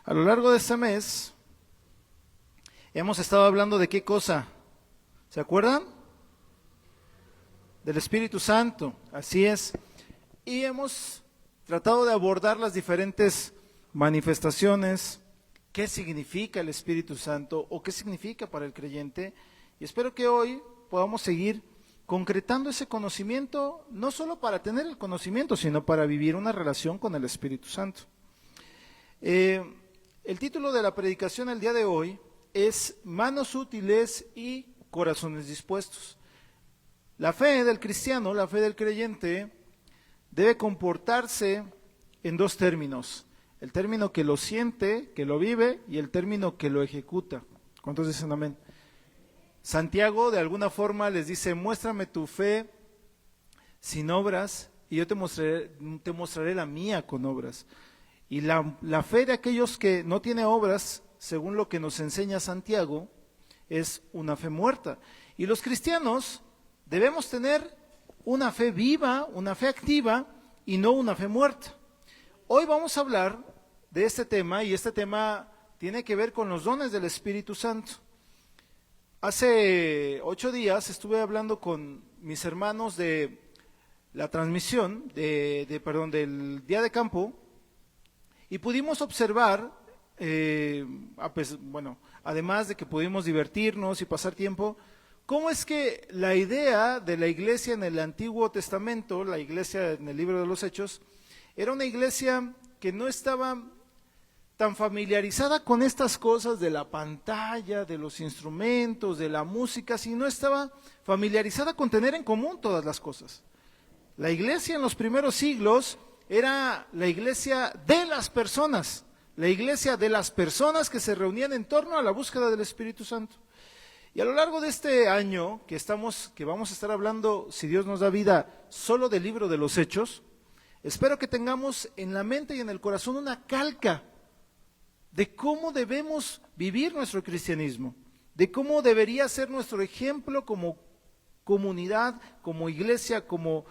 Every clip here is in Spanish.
A lo largo de este mes hemos estado hablando de qué cosa, ¿se acuerdan? Del Espíritu Santo, así es. Y hemos tratado de abordar las diferentes manifestaciones, qué significa el Espíritu Santo o qué significa para el creyente. Y espero que hoy podamos seguir concretando ese conocimiento, no solo para tener el conocimiento, sino para vivir una relación con el Espíritu Santo. El título de la predicación el día de hoy es Manos útiles y corazones dispuestos. La fe del cristiano, la fe del creyente, debe comportarse en dos términos. El término que lo siente, que lo vive, y el término que lo ejecuta. ¿Cuántos dicen amén? Santiago de alguna forma les dice, muéstrame tu fe sin obras y yo te mostraré la mía con obras. Y la fe de aquellos que no tiene obras, según lo que nos enseña Santiago, es una fe muerta. Y los cristianos debemos tener una fe viva, una fe activa y no una fe muerta. Hoy vamos a hablar de este tema y este tema tiene que ver con los dones del Espíritu Santo. Hace 8 días estuve hablando con mis hermanos de la transmisión, del día de campo, y pudimos observar, además de que pudimos divertirnos y pasar tiempo, cómo es que la idea de la iglesia en el Antiguo Testamento, la iglesia en el libro de los Hechos, era una iglesia que no estaba tan familiarizada con estas cosas de la pantalla, de los instrumentos, de la música, sino estaba familiarizada con tener en común todas las cosas. La iglesia en los primeros siglos era la iglesia de las personas, la iglesia de las personas que se reunían en torno a la búsqueda del Espíritu Santo. Y a lo largo de este año que vamos a estar hablando, si Dios nos da vida, solo del libro de los Hechos, espero que tengamos en la mente y en el corazón una calca de cómo debemos vivir nuestro cristianismo, de cómo debería ser nuestro ejemplo como comunidad, como iglesia, como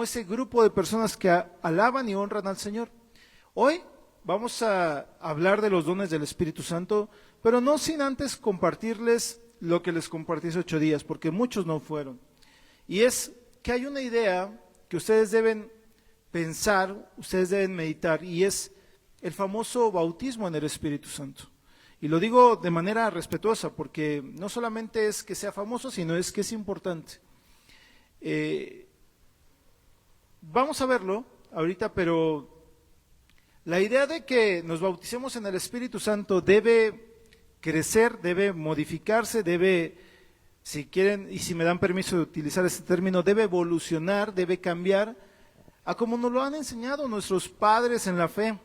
ese grupo de personas que alaban y honran al Señor. Hoy vamos a hablar de los dones del Espíritu Santo, pero no sin antes compartirles lo que les compartí hace 8 días, porque muchos no fueron. Y es que hay una idea que ustedes deben pensar, ustedes deben meditar, y es el famoso bautismo en el Espíritu Santo. Y lo digo de manera respetuosa, porque no solamente es que sea famoso, sino es que es importante. Vamos a verlo ahorita, pero la idea de que nos bauticemos en el Espíritu Santo debe crecer, debe modificarse, debe, si quieren y si me dan permiso de utilizar este término, debe evolucionar, debe cambiar a como nos lo han enseñado nuestros padres en la fe.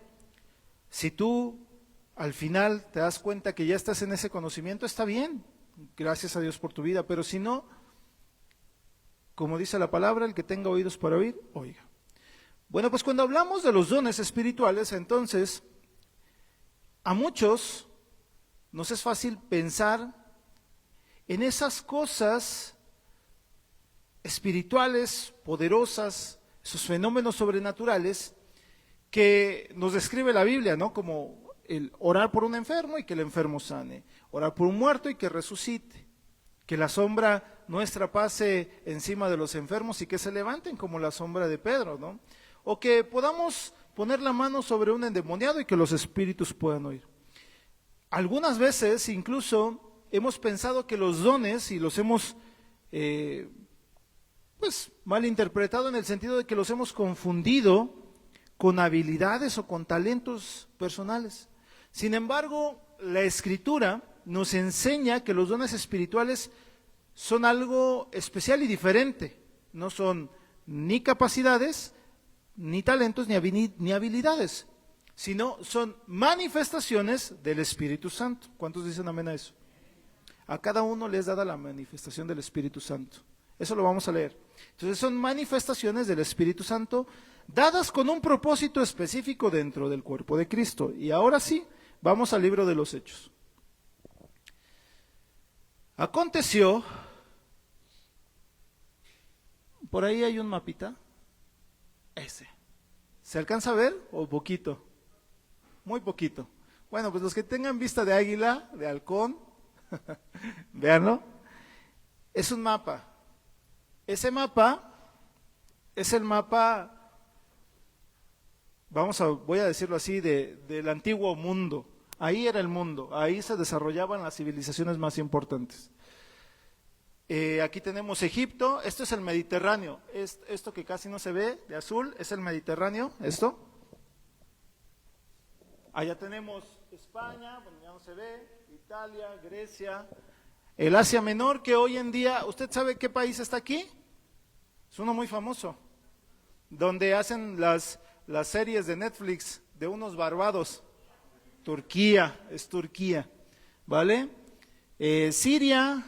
Si tú al final te das cuenta que ya estás en ese conocimiento, está bien, gracias a Dios por tu vida, pero si no, como dice la palabra, el que tenga oídos para oír, oiga. Bueno, pues cuando hablamos de los dones espirituales, entonces, a muchos nos es fácil pensar en esas cosas espirituales, poderosas, esos fenómenos sobrenaturales que nos describe la Biblia, ¿no? Como el orar por un enfermo y que el enfermo sane, orar por un muerto y que resucite, que la sombra nuestra pase encima de los enfermos y que se levanten como la sombra de Pedro, ¿no? O que podamos poner la mano sobre un endemoniado y que los espíritus puedan oír. Algunas veces incluso hemos pensado que los dones, y los hemos malinterpretado en el sentido de que los hemos confundido con habilidades o con talentos personales. Sin embargo, la Escritura nos enseña que los dones espirituales son algo especial y diferente. No son ni capacidades, ni talentos, ni habilidades, sino son manifestaciones del Espíritu Santo. ¿Cuántos dicen amén a eso? A cada uno le es dada la manifestación del Espíritu Santo. Eso lo vamos a leer. Entonces son manifestaciones del Espíritu Santo dadas con un propósito específico dentro del cuerpo de Cristo. Y ahora sí, vamos al libro de los Hechos. Aconteció, por ahí hay un mapita, ese. ¿Se alcanza a ver o poquito? Muy poquito. Bueno, pues los que tengan vista de águila, de halcón, véanlo, es un mapa. Ese mapa es el mapa, voy a decirlo así, del antiguo mundo. Ahí era el mundo, ahí se desarrollaban las civilizaciones más importantes. Aquí tenemos Egipto, esto es el Mediterráneo, esto que casi no se ve, de azul, es el Mediterráneo, esto. Allá tenemos España, bueno, ya no se ve, Italia, Grecia, el Asia Menor, que hoy en día, ¿usted sabe qué país está aquí? Es uno muy famoso, donde hacen las series de Netflix de unos barbados. Turquía, es Turquía, ¿vale? Siria,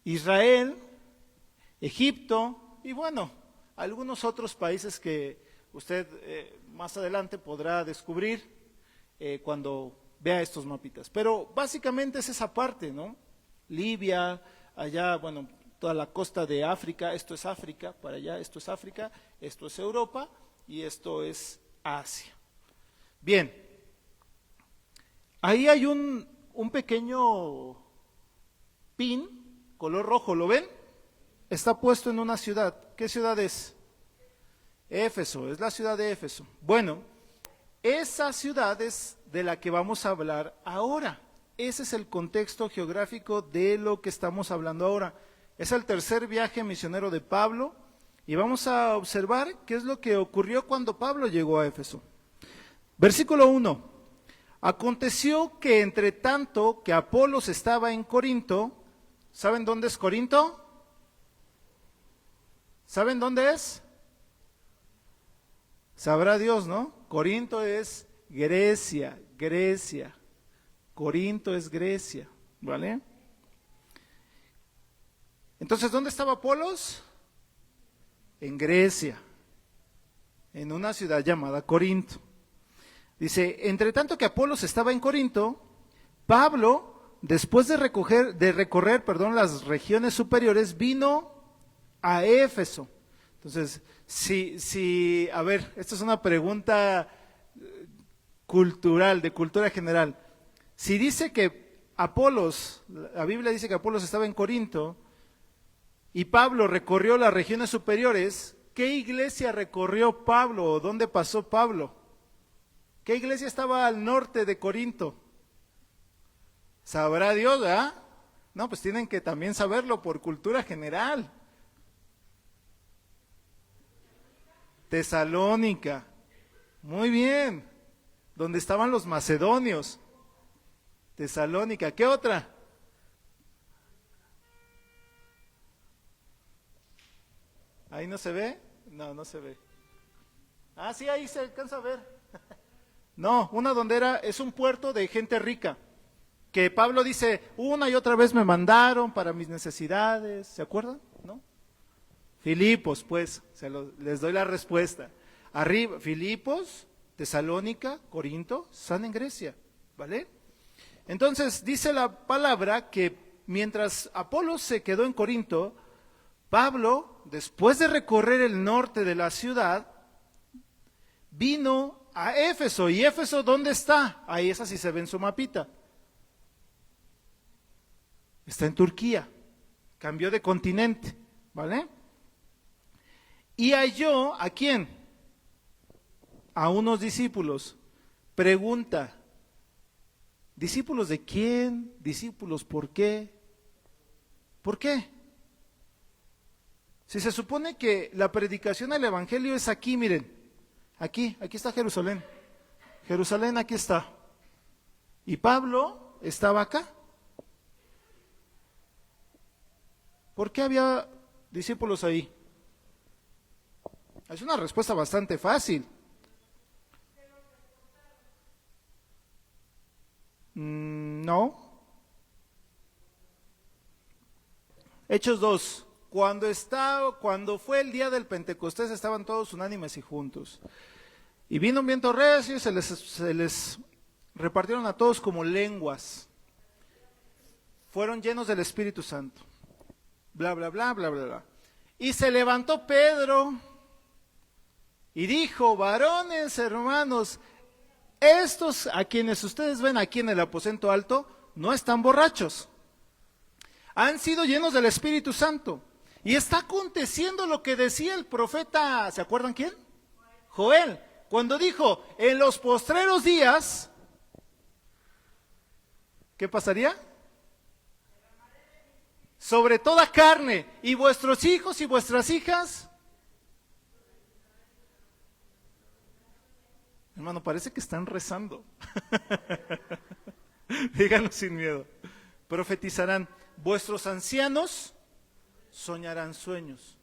Israel, Egipto y bueno, algunos otros países que usted más adelante podrá descubrir cuando vea estos mapitas. Pero básicamente es esa parte, ¿no? Libia, allá, bueno, toda la costa de África, esto es África, para allá, esto es África, esto es Europa y esto es Asia. Bien, ahí hay un pequeño pin, color rojo, ¿lo ven? Está puesto en una ciudad. ¿Qué ciudad es? Éfeso, es la ciudad de Éfeso. Bueno, esa ciudad es de la que vamos a hablar ahora. Ese es el contexto geográfico de lo que estamos hablando ahora. Es el tercer viaje misionero de Pablo y vamos a observar qué es lo que ocurrió cuando Pablo llegó a Éfeso. Versículo 1. Aconteció que entre tanto que Apolos estaba en Corinto, ¿saben dónde es Corinto? ¿Saben dónde es? Sabrá Dios, ¿no? Corinto es Grecia, Grecia. Corinto es Grecia, ¿vale? Entonces, ¿dónde estaba Apolos? En Grecia, en una ciudad llamada Corinto. Dice, entre tanto que Apolos estaba en Corinto, Pablo, después de recorrer las regiones superiores, vino a Éfeso. Entonces, a ver, esta es una pregunta cultural, de cultura general. Si dice que Apolos, la Biblia dice que Apolos estaba en Corinto, y Pablo recorrió las regiones superiores, ¿qué iglesia recorrió Pablo o dónde pasó Pablo? ¿Qué iglesia estaba al norte de Corinto? ¿Sabrá Dios, verdad? No, pues tienen que también saberlo por cultura general. Tesalónica. Muy bien. Donde estaban los macedonios. Tesalónica. ¿Qué otra? ¿Ahí no se ve? No, no se ve. Ah, sí, ahí se alcanza a ver. No, una donde es un puerto de gente rica, que Pablo dice, una y otra vez me mandaron para mis necesidades, ¿se acuerdan? ¿No? Filipos, pues, les doy la respuesta. Arriba, Filipos, Tesalónica, Corinto, están en Grecia, ¿vale? Entonces, dice la palabra que mientras Apolos se quedó en Corinto, Pablo, después de recorrer el norte de la ciudad, vino a Éfeso. ¿Y Éfeso dónde está? Ahí es así, se ve en su mapita. Está en Turquía. Cambió de continente, ¿vale? Y halló, ¿a quién? A unos discípulos. Pregunta, ¿discípulos de quién? ¿Discípulos por qué? ¿Por qué? Si se supone que la predicación del evangelio es aquí, miren. Aquí está Jerusalén. Jerusalén aquí está. Y Pablo estaba acá. ¿Por qué había discípulos ahí? Es una respuesta bastante fácil. No. Hechos 2. Cuando fue el día del Pentecostés estaban todos unánimes y juntos. Y vino un viento recio y se les repartieron a todos como lenguas. Fueron llenos del Espíritu Santo. Bla, bla, bla, bla, bla, bla. Y se levantó Pedro y dijo, varones, hermanos, estos a quienes ustedes ven aquí en el aposento alto, no están borrachos. Han sido llenos del Espíritu Santo. Y está aconteciendo lo que decía el profeta, ¿se acuerdan quién? Joel, cuando dijo, en los postreros días, ¿qué pasaría? Sobre toda carne, y vuestros hijos y vuestras hijas. Hermano, parece que están rezando. Díganlo sin miedo. Profetizarán. Vuestros ancianos soñarán sueños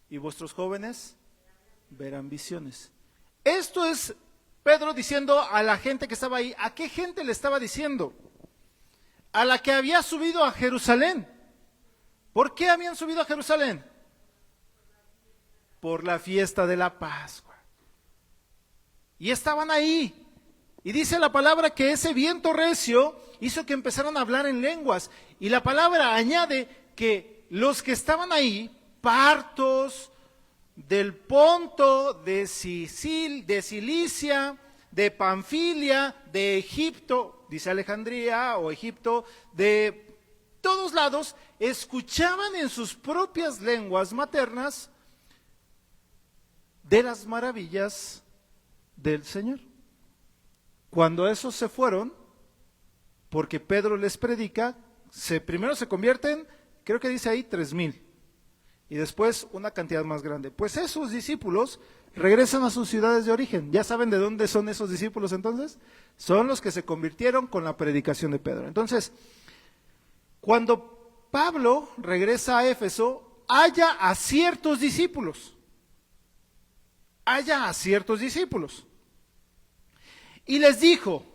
y vuestros jóvenes verán visiones. Esto es Pedro diciendo a la gente que estaba ahí. ¿A qué gente le estaba diciendo? A la que había subido a Jerusalén. ¿Por qué habían subido a Jerusalén? Por la fiesta de la Pascua. Y estaban ahí. Y dice la palabra que ese viento recio hizo que empezaran a hablar en lenguas. Y la palabra añade que los que estaban ahí, partos del Ponto, de Cilicia, de Panfilia, de Egipto, dice Alejandría o Egipto, de todos lados, escuchaban en sus propias lenguas maternas de las maravillas del Señor. Cuando esos se fueron, porque Pedro les predica, primero se convierten, creo que dice ahí 3,000, y después una cantidad más grande. Pues esos discípulos regresan a sus ciudades de origen. ¿Ya saben de dónde son esos discípulos entonces? Son los que se convirtieron con la predicación de Pedro. Entonces, cuando Pablo regresa a Éfeso, halla a ciertos discípulos. Y les dijo,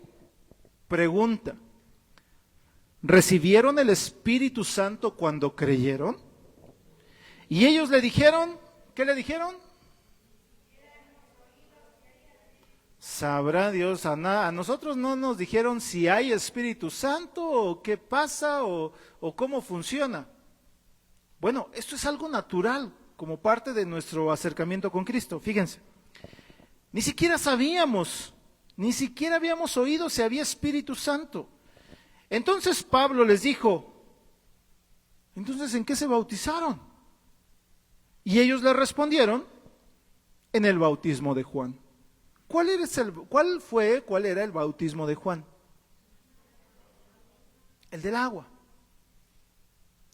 pregunta, ¿recibieron el Espíritu Santo cuando creyeron? Y ellos le dijeron, ¿qué le dijeron? Sabrá Dios, a nosotros no nos dijeron si hay Espíritu Santo o qué pasa o cómo funciona. Bueno, esto es algo natural como parte de nuestro acercamiento con Cristo. Fíjense, ni siquiera sabíamos, ni siquiera habíamos oído si había Espíritu Santo. Entonces Pablo les dijo, entonces ¿en qué se bautizaron? Y ellos le respondieron, en el bautismo de Juan. ¿Cuál era el bautismo de Juan? El del agua.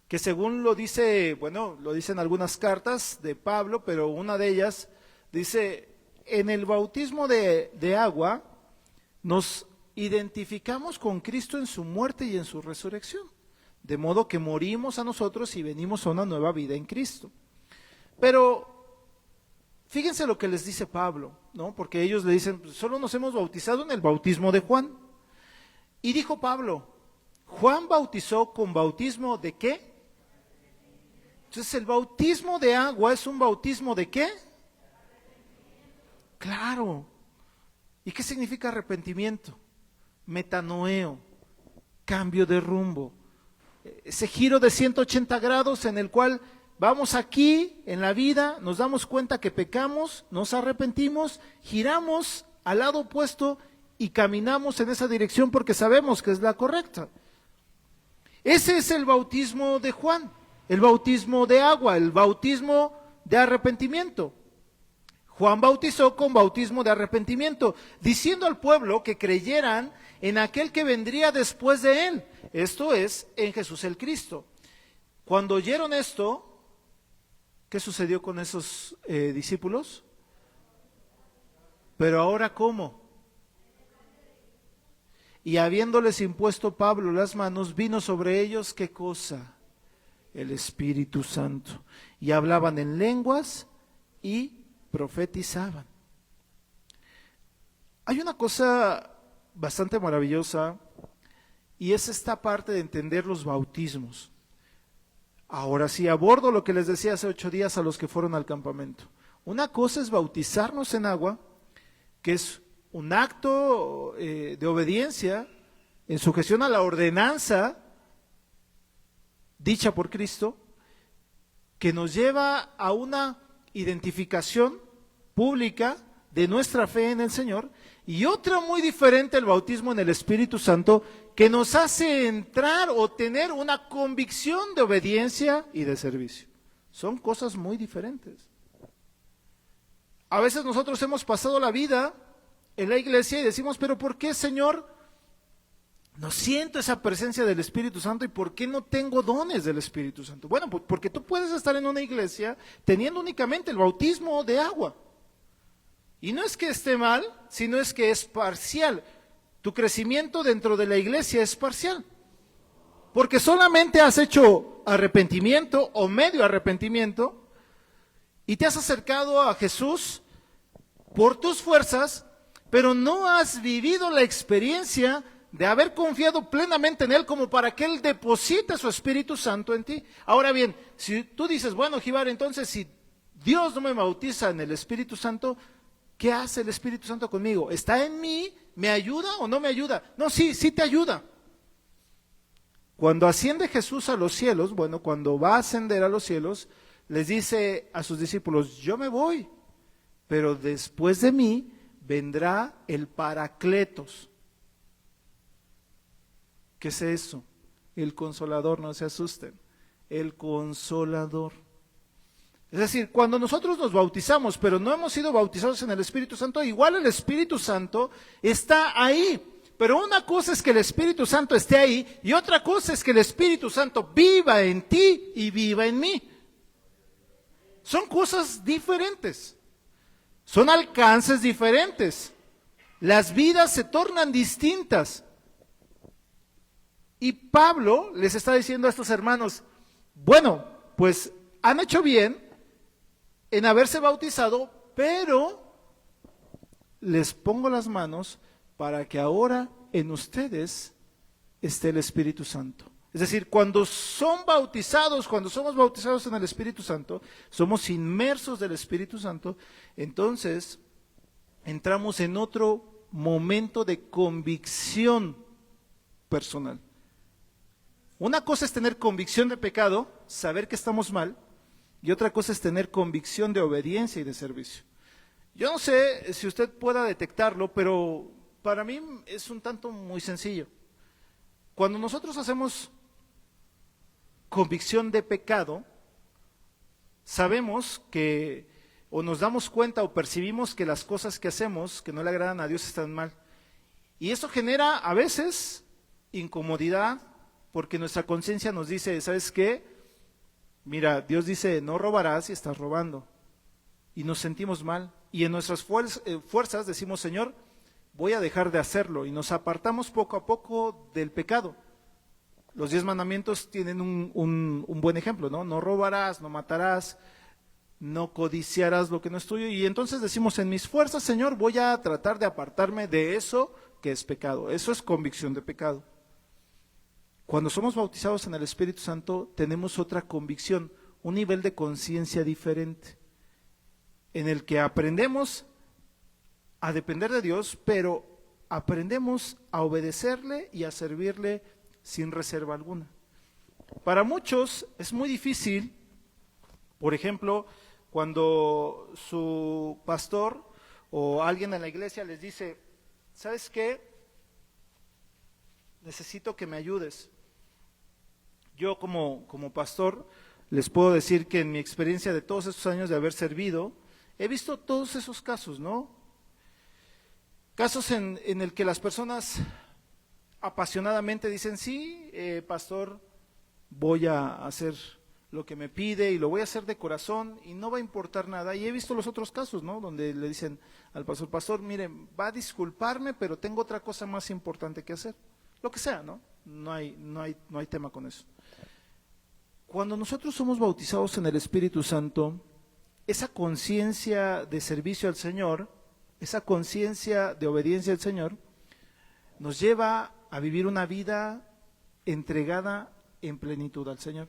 Que según lo dice, bueno, lo dicen algunas cartas de Pablo, pero una de ellas dice, en el bautismo de agua nos identificamos con Cristo en su muerte y en su resurrección, de modo que morimos a nosotros y venimos a una nueva vida en Cristo. Pero fíjense lo que les dice Pablo, ¿no? Porque ellos le dicen, solo nos hemos bautizado en el bautismo de Juan. Y dijo Pablo, Juan bautizó con bautismo ¿de qué? Entonces el bautismo de agua es un bautismo ¿de qué? Claro. ¿Y qué significa arrepentimiento? Metanoeo, cambio de rumbo. Ese giro de 180 grados en el cual vamos aquí en la vida, nos damos cuenta que pecamos, nos arrepentimos, giramos al lado opuesto y caminamos en esa dirección porque sabemos que es la correcta. Ese es el bautismo de Juan, el bautismo de agua, el bautismo de arrepentimiento. Juan bautizó con bautismo de arrepentimiento, diciendo al pueblo que creyeran en aquel que vendría después de él, esto es, en Jesús el Cristo. Cuando oyeron esto, ¿qué sucedió con esos discípulos? Pero ahora, ¿cómo? Y habiéndoles impuesto Pablo las manos, vino sobre ellos, ¿qué cosa? El Espíritu Santo. Y hablaban en lenguas y profetizaban. Hay una cosa bastante maravillosa y es esta parte de entender los bautismos. Ahora sí, abordo lo que les decía hace 8 días a los que fueron al campamento. Una cosa es bautizarnos en agua, que es un acto de obediencia en sujeción a la ordenanza dicha por Cristo, que nos lleva a una identificación pública de nuestra fe en el Señor, y otra muy diferente, el bautismo en el Espíritu Santo, que nos hace entrar o tener una convicción de obediencia y de servicio. Son cosas muy diferentes. A veces nosotros hemos pasado la vida en la iglesia y decimos, pero ¿por qué, Señor, no siento esa presencia del Espíritu Santo y por qué no tengo dones del Espíritu Santo? Bueno, porque tú puedes estar en una iglesia teniendo únicamente el bautismo de agua. Y no es que esté mal, sino es que es parcial. Tu crecimiento dentro de la iglesia es parcial. Porque solamente has hecho arrepentimiento o medio arrepentimiento y te has acercado a Jesús por tus fuerzas, pero no has vivido la experiencia de haber confiado plenamente en Él como para que Él deposite su Espíritu Santo en ti. Ahora bien, si tú dices, bueno, Gibar, entonces si Dios no me bautiza en el Espíritu Santo, ¿qué hace el Espíritu Santo conmigo? ¿Está en mí? ¿Me ayuda o no me ayuda? No, sí te ayuda. Cuando asciende Jesús a los cielos, bueno, cuando va a ascender a los cielos, les dice a sus discípulos, yo me voy, pero después de mí vendrá el Paracletos. ¿Qué es eso? El Consolador, no se asusten, el Consolador. Es decir, cuando nosotros nos bautizamos, pero no hemos sido bautizados en el Espíritu Santo, igual el Espíritu Santo está ahí. Pero una cosa es que el Espíritu Santo esté ahí y otra cosa es que el Espíritu Santo viva en ti y viva en mí. Son cosas diferentes. Son alcances diferentes. Las vidas se tornan distintas. Y Pablo les está diciendo a estos hermanos, bueno, pues han hecho bien en haberse bautizado, pero les pongo las manos para que ahora en ustedes esté el Espíritu Santo. Es decir, cuando somos bautizados en el Espíritu Santo, somos inmersos del Espíritu Santo, entonces entramos en otro momento de convicción personal. Una cosa es tener convicción de pecado, saber que estamos mal, y otra cosa es tener convicción de obediencia y de servicio. Yo no sé si usted pueda detectarlo, pero para mí es un tanto muy sencillo. Cuando nosotros hacemos convicción de pecado, sabemos que, o nos damos cuenta o percibimos que las cosas que hacemos que no le agradan a Dios están mal. Y eso genera a veces incomodidad, porque nuestra conciencia nos dice, ¿sabes qué? Mira, Dios dice, no robarás y estás robando. Y nos sentimos mal. Y en nuestras fuerzas decimos, Señor, voy a dejar de hacerlo. Y nos apartamos poco a poco del pecado. Los 10 mandamientos tienen un buen ejemplo, ¿no? No robarás, no matarás, no codiciarás lo que no es tuyo. Y entonces decimos, en mis fuerzas, Señor, voy a tratar de apartarme de eso que es pecado. Eso es convicción de pecado. Cuando somos bautizados en el Espíritu Santo, tenemos otra convicción, un nivel de conciencia diferente, en el que aprendemos a depender de Dios, pero aprendemos a obedecerle y a servirle sin reserva alguna. Para muchos es muy difícil, por ejemplo, cuando su pastor o alguien en la iglesia les dice, ¿sabes qué? Necesito que me ayudes. Yo como pastor les puedo decir que en mi experiencia de todos estos años de haber servido, he visto todos esos casos, ¿no? Casos en el que las personas apasionadamente dicen, sí, pastor, voy a hacer lo que me pide y lo voy a hacer de corazón y no va a importar nada. Y he visto los otros casos, ¿no? Donde le dicen al pastor, mire, va a disculparme, pero tengo otra cosa más importante que hacer. Lo que sea, ¿no? No hay tema con eso. Cuando nosotros somos bautizados en el Espíritu Santo, esa conciencia de servicio al Señor, esa conciencia de obediencia al Señor, nos lleva a vivir una vida entregada en plenitud al Señor.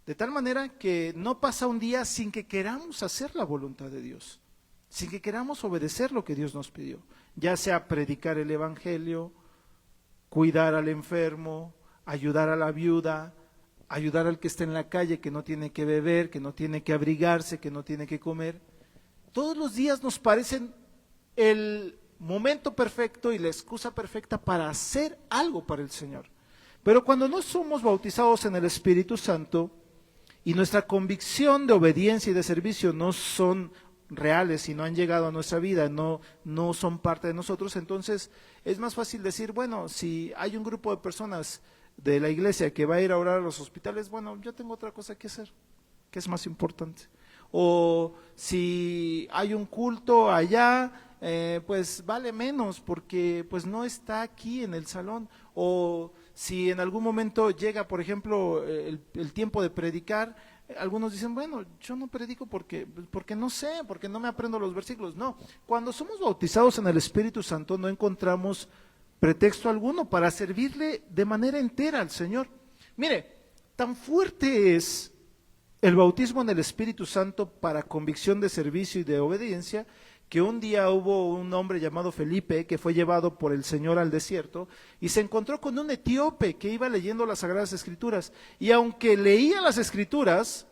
De tal manera que no pasa un día sin que queramos hacer la voluntad de Dios, sin que queramos obedecer lo que Dios nos pidió, ya sea predicar el Evangelio, cuidar al enfermo, ayudar a la viuda, ayudar al que está en la calle, que no tiene que beber, que no tiene que abrigarse, que no tiene que comer. Todos los días nos parecen el momento perfecto y la excusa perfecta para hacer algo para el Señor. Pero cuando no somos bautizados en el Espíritu Santo y nuestra convicción de obediencia y de servicio no son reales y no han llegado a nuestra vida, no son parte de nosotros, entonces es más fácil decir, bueno, si hay un grupo de personas de la iglesia que va a ir a orar a los hospitales, bueno, yo tengo otra cosa que hacer, que es más importante. O si hay un culto allá, pues vale menos porque pues no está aquí en el salón. O si en algún momento llega, por ejemplo, el tiempo de predicar, algunos dicen, bueno, yo no predico porque no sé, porque no me aprendo los versículos. No, cuando somos bautizados en el Espíritu Santo no encontramos pretexto alguno para servirle de manera entera al Señor. Mire, tan fuerte es el bautismo en el Espíritu Santo para convicción de servicio y de obediencia, que un día hubo un hombre llamado Felipe que fue llevado por el Señor al desierto y se encontró con un etíope que iba leyendo las Sagradas Escrituras. Y aunque leía las Escrituras,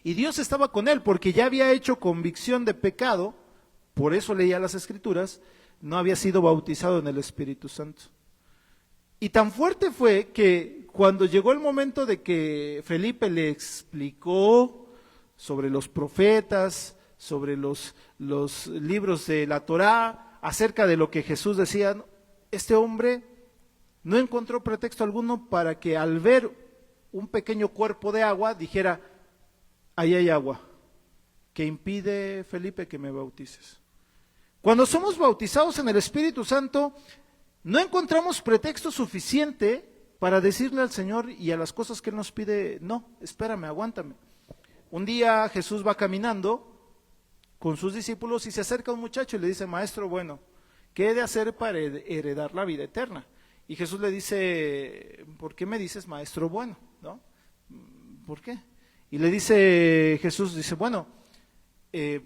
y Dios estaba con él porque ya había hecho convicción de pecado, por eso leía las Escrituras, no había sido bautizado en el Espíritu Santo. Y tan fuerte fue que cuando llegó el momento de que Felipe le explicó sobre los profetas, sobre los libros de la Torá, acerca de lo que Jesús decía, este hombre no encontró pretexto alguno para que al ver un pequeño cuerpo de agua dijera, ahí hay agua, que impide, Felipe, que me bautices. Cuando somos bautizados en el Espíritu Santo, no encontramos pretexto suficiente para decirle al Señor y a las cosas que Él nos pide, no, espérame, aguántame. Un día Jesús va caminando con sus discípulos y se acerca un muchacho y le dice, maestro, bueno, ¿qué he de hacer para heredar la vida eterna? Y Jesús le dice, ¿por qué me dices maestro bueno? ¿No? ¿Por qué? Y le dice Jesús, dice, bueno,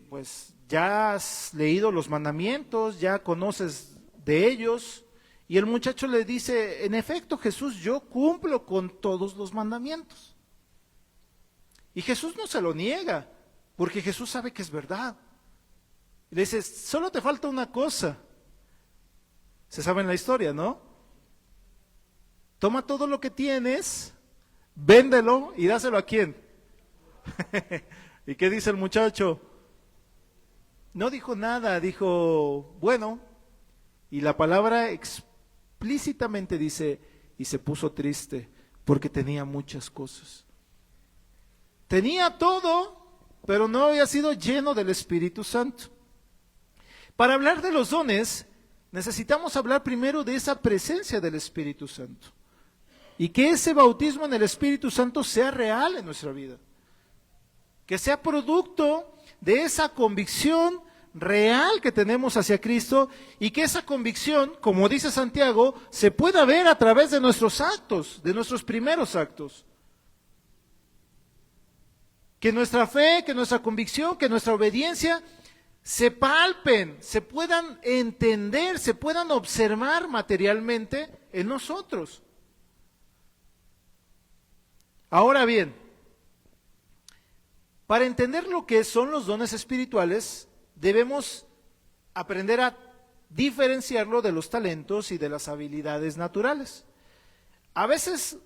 pues ya has leído los mandamientos, ya conoces de ellos. Y el muchacho le dice, en efecto, Jesús, yo cumplo con todos los mandamientos. Y Jesús no se lo niega, porque Jesús sabe que es verdad. Y le dice, solo te falta una cosa. Se sabe en la historia, ¿no? Toma todo lo que tienes, véndelo y dáselo a quién. ¿Y qué dice el muchacho? No dijo nada, dijo, bueno, y la palabra explícitamente dice, y se puso triste porque tenía muchas cosas. Tenía todo, pero no había sido lleno del Espíritu Santo. Para hablar de los dones, necesitamos hablar primero de esa presencia del Espíritu Santo. Y que ese bautismo en el Espíritu Santo sea real en nuestra vida. Que sea producto de esa convicción real que tenemos hacia Cristo y que esa convicción, como dice Santiago, se pueda ver a través de nuestros actos, de nuestros primeros actos. Que nuestra fe, que nuestra convicción, que nuestra obediencia se palpen, se puedan entender, se puedan observar materialmente en nosotros. Ahora bien, para entender lo que son los dones espirituales, debemos aprender a diferenciarlo de los talentos y de las habilidades naturales. A veces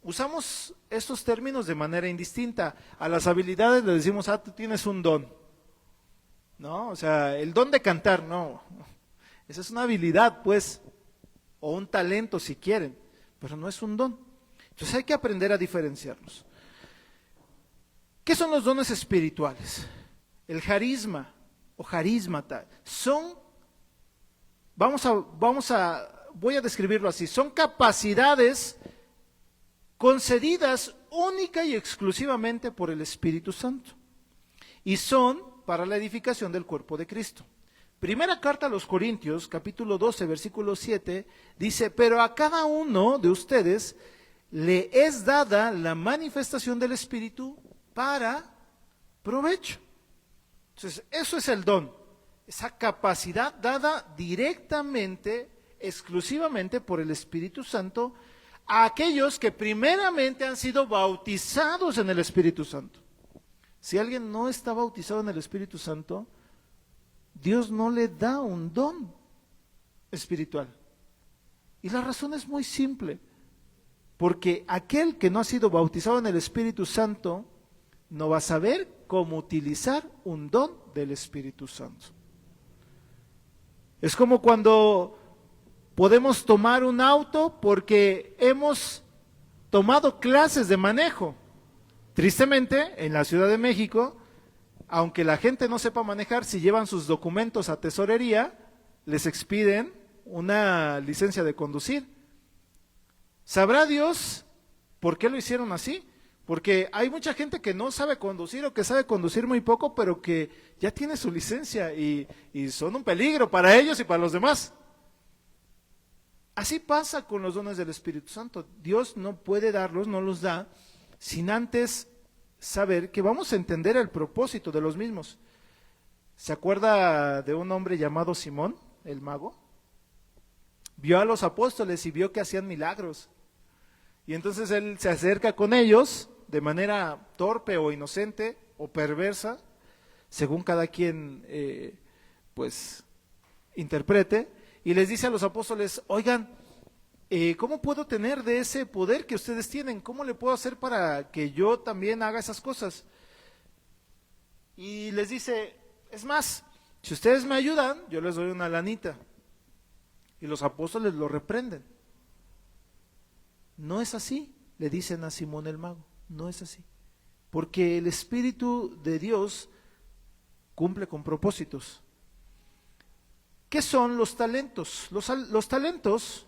usamos estos términos de manera indistinta. A las habilidades le decimos, tú tienes un don. ¿No? O sea, el don de cantar, no. Esa es una habilidad, pues, o un talento si quieren, pero no es un don. Entonces hay que aprender a diferenciarlos. ¿Qué son los dones espirituales? El carisma o carismata son, voy a describirlo así, son capacidades concedidas única y exclusivamente por el Espíritu Santo y son para la edificación del cuerpo de Cristo. Primera carta a los Corintios, capítulo 12, versículo 7, dice, pero a cada uno de ustedes le es dada la manifestación del Espíritu para provecho. Entonces, eso es el don, esa capacidad dada directamente, exclusivamente por el Espíritu Santo a aquellos que primeramente han sido bautizados en el Espíritu Santo. Si alguien no está bautizado en el Espíritu Santo, Dios no le da un don espiritual. Y la razón es muy simple, porque aquel que no ha sido bautizado en el Espíritu Santo no va a saber cómo utilizar un don del Espíritu Santo. Es como cuando podemos tomar un auto porque hemos tomado clases de manejo. Tristemente, en la Ciudad de México, aunque la gente no sepa manejar, si llevan sus documentos a tesorería, les expiden una licencia de conducir. ¿Sabrá Dios por qué lo hicieron así? Porque hay mucha gente que no sabe conducir o que sabe conducir muy poco, pero que ya tiene su licencia y son un peligro para ellos y para los demás. Así pasa con los dones del Espíritu Santo. Dios no puede darlos, no los da, sin antes saber que vamos a entender el propósito de los mismos. ¿Se acuerda de un hombre llamado Simón, el mago? Vio a los apóstoles y vio que hacían milagros. Y entonces él se acerca con ellos de manera torpe o inocente o perversa, según cada quien pues interprete, y les dice a los apóstoles: oigan, ¿cómo puedo tener de ese poder que ustedes tienen? ¿Cómo le puedo hacer para que yo también haga esas cosas? Y les dice: es más, si ustedes me ayudan, yo les doy una lanita. Y los apóstoles lo reprenden. No es así, le dicen a Simón el mago, no es así. Porque el Espíritu de Dios cumple con propósitos. ¿Qué son los talentos? Los talentos,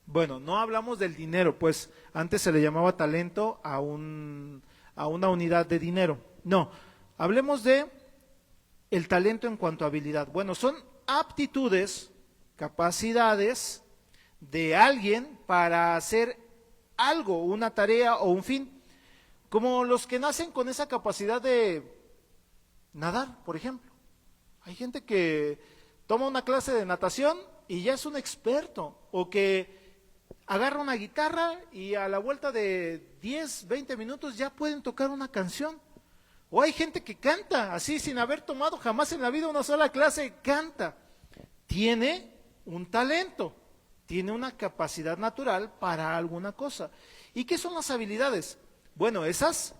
bueno, no hablamos del dinero, pues antes se le llamaba talento a una unidad de dinero. No, hablemos de el talento en cuanto a habilidad. Bueno, son aptitudes, capacidades de alguien para hacer algo, una tarea o un fin. Como los que nacen con esa capacidad de nadar, por ejemplo. Hay gente que toma una clase de natación y ya es un experto, o que agarra una guitarra y a la vuelta de 10, 20 minutos ya pueden tocar una canción. O hay gente que canta así sin haber tomado jamás en la vida una sola clase, canta. Tiene un talento, tiene una capacidad natural para alguna cosa. ¿Y qué son las habilidades? Bueno, esas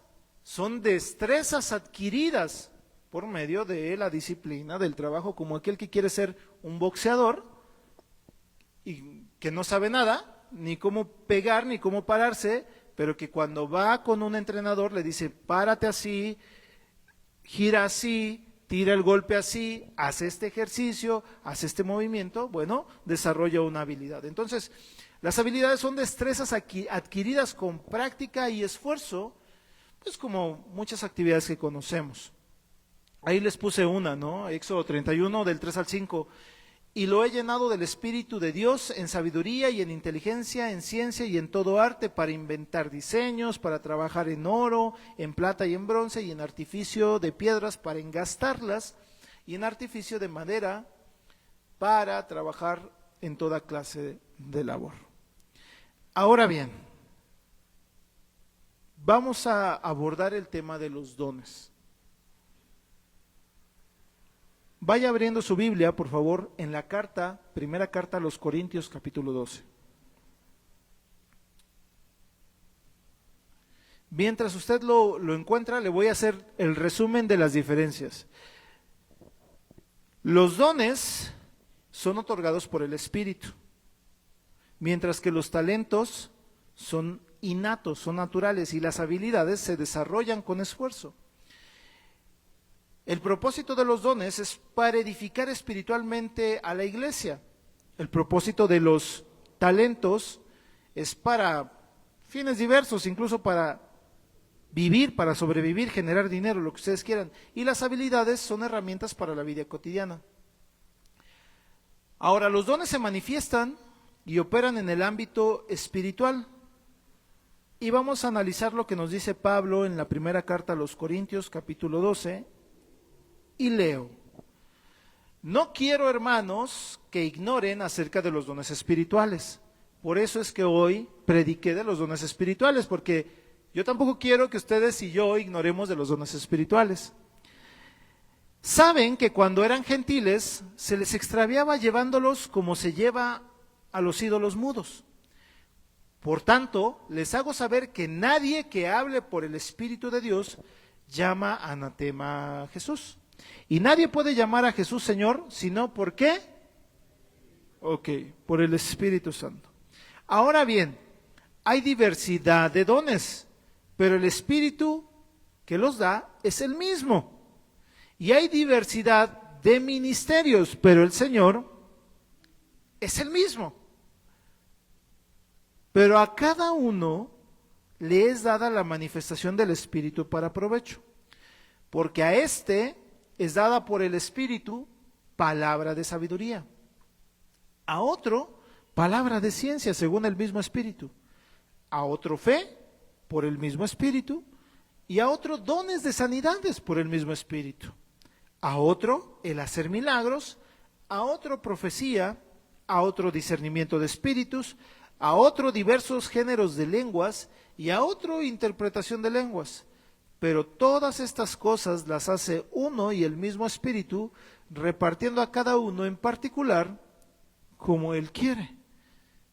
son destrezas adquiridas por medio de la disciplina, del trabajo, como aquel que quiere ser un boxeador y que no sabe nada, ni cómo pegar, ni cómo pararse, pero que cuando va con un entrenador le dice: párate así, gira así, tira el golpe así, hace este ejercicio, hace este movimiento, bueno, desarrolla una habilidad. Entonces, las habilidades son destrezas adquiridas con práctica y esfuerzo, pues como muchas actividades que conocemos. Ahí les puse una, ¿no? Éxodo 31, del 3 al 5. Y lo he llenado del Espíritu de Dios en sabiduría y en inteligencia, en ciencia y en todo arte, para inventar diseños, para trabajar en oro, en plata y en bronce, y en artificio de piedras para engastarlas, y en artificio de madera para trabajar en toda clase de labor. Ahora bien, vamos a abordar el tema de los dones. Vaya abriendo su Biblia, por favor, en la primera carta a los Corintios, capítulo 12. Mientras usted lo encuentra, le voy a hacer el resumen de las diferencias. Los dones son otorgados por el Espíritu, mientras que los talentos son innatos, son naturales, y las habilidades se desarrollan con esfuerzo. El propósito de los dones es para edificar espiritualmente a la iglesia. El propósito de los talentos es para fines diversos, incluso para vivir, para sobrevivir, generar dinero, lo que ustedes quieran. Y las habilidades son herramientas para la vida cotidiana. Ahora, los dones se manifiestan y operan en el ámbito espiritual. Y vamos a analizar lo que nos dice Pablo en la primera carta a los Corintios, capítulo 12, y leo: no quiero, hermanos, que ignoren acerca de los dones espirituales. Por eso es que hoy prediqué de los dones espirituales, porque yo tampoco quiero que ustedes y yo ignoremos de los dones espirituales. Saben que cuando eran gentiles se les extraviaba llevándolos como se lleva a los ídolos mudos. Por tanto, les hago saber que nadie que hable por el Espíritu de Dios llama anatema a Jesús. Y nadie puede llamar a Jesús Señor, sino ¿por qué? Ok, por el Espíritu Santo. Ahora bien, hay diversidad de dones, pero el Espíritu que los da es el mismo. Y hay diversidad de ministerios, pero el Señor es el mismo. Pero a cada uno le es dada la manifestación del Espíritu para provecho. Porque a este es dada por el Espíritu palabra de sabiduría. A otro, palabra de ciencia según el mismo Espíritu. A otro fe por el mismo Espíritu. Y a otro dones de sanidades por el mismo Espíritu. A otro el hacer milagros, a otro profecía, a otro discernimiento de espíritus, a otro diversos géneros de lenguas y a otro interpretación de lenguas. Pero todas estas cosas las hace uno y el mismo Espíritu, repartiendo a cada uno en particular como Él quiere.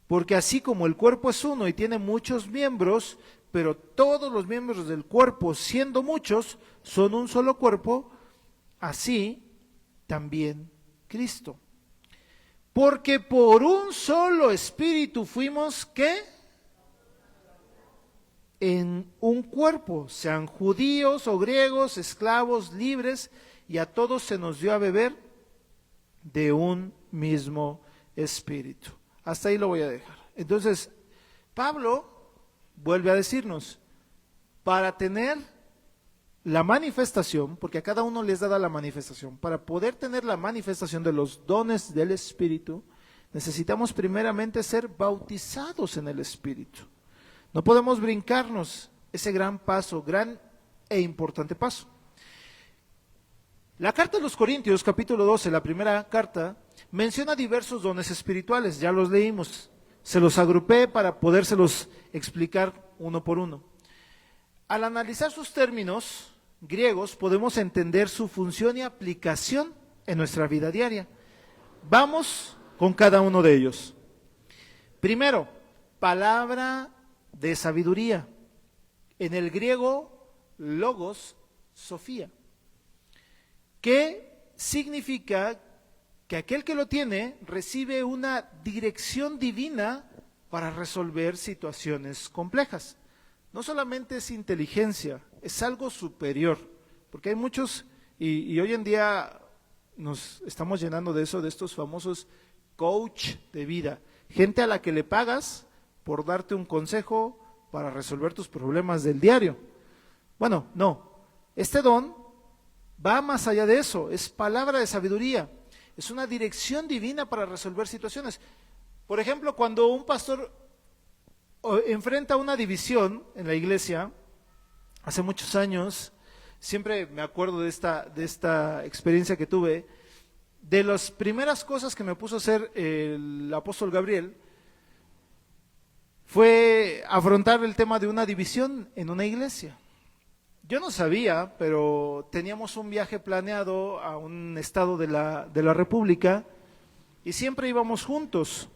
Porque así como el cuerpo es uno y tiene muchos miembros, pero todos los miembros del cuerpo, siendo muchos, son un solo cuerpo, así también Cristo. Porque por un solo Espíritu fuimos, ¿qué? En un cuerpo, sean judíos o griegos, esclavos, libres, y a todos se nos dio a beber de un mismo Espíritu. Hasta ahí lo voy a dejar. Entonces, Pablo vuelve a decirnos, para tener la manifestación, porque a cada uno les dada la manifestación, para poder tener la manifestación de los dones del Espíritu, necesitamos primeramente ser bautizados en el Espíritu. No podemos brincarnos ese gran paso, gran e importante paso. La carta de los Corintios, capítulo 12, la primera carta, menciona diversos dones espirituales, ya los leímos, se los agrupé para podérselos explicar uno por uno. Al analizar sus términos griegos, podemos entender su función y aplicación en nuestra vida diaria. Vamos con cada uno de ellos. Primero, palabra de sabiduría. En el griego, logos, sofía. ¿Qué significa? Que aquel que lo tiene recibe una dirección divina para resolver situaciones complejas. No solamente es inteligencia, es algo superior, porque hay muchos, y hoy en día nos estamos llenando de eso, de estos famosos coach de vida, gente a la que le pagas por darte un consejo para resolver tus problemas del diario. Bueno, no, este don va más allá de eso, es palabra de sabiduría, es una dirección divina para resolver situaciones. Por ejemplo, cuando un pastor enfrenta una división en la iglesia, hace muchos años, siempre me acuerdo de esta experiencia que tuve, de las primeras cosas que me puso a hacer el apóstol Gabriel, fue afrontar el tema de una división en una iglesia. Yo no sabía, pero teníamos un viaje planeado a un estado de la República y siempre íbamos juntos.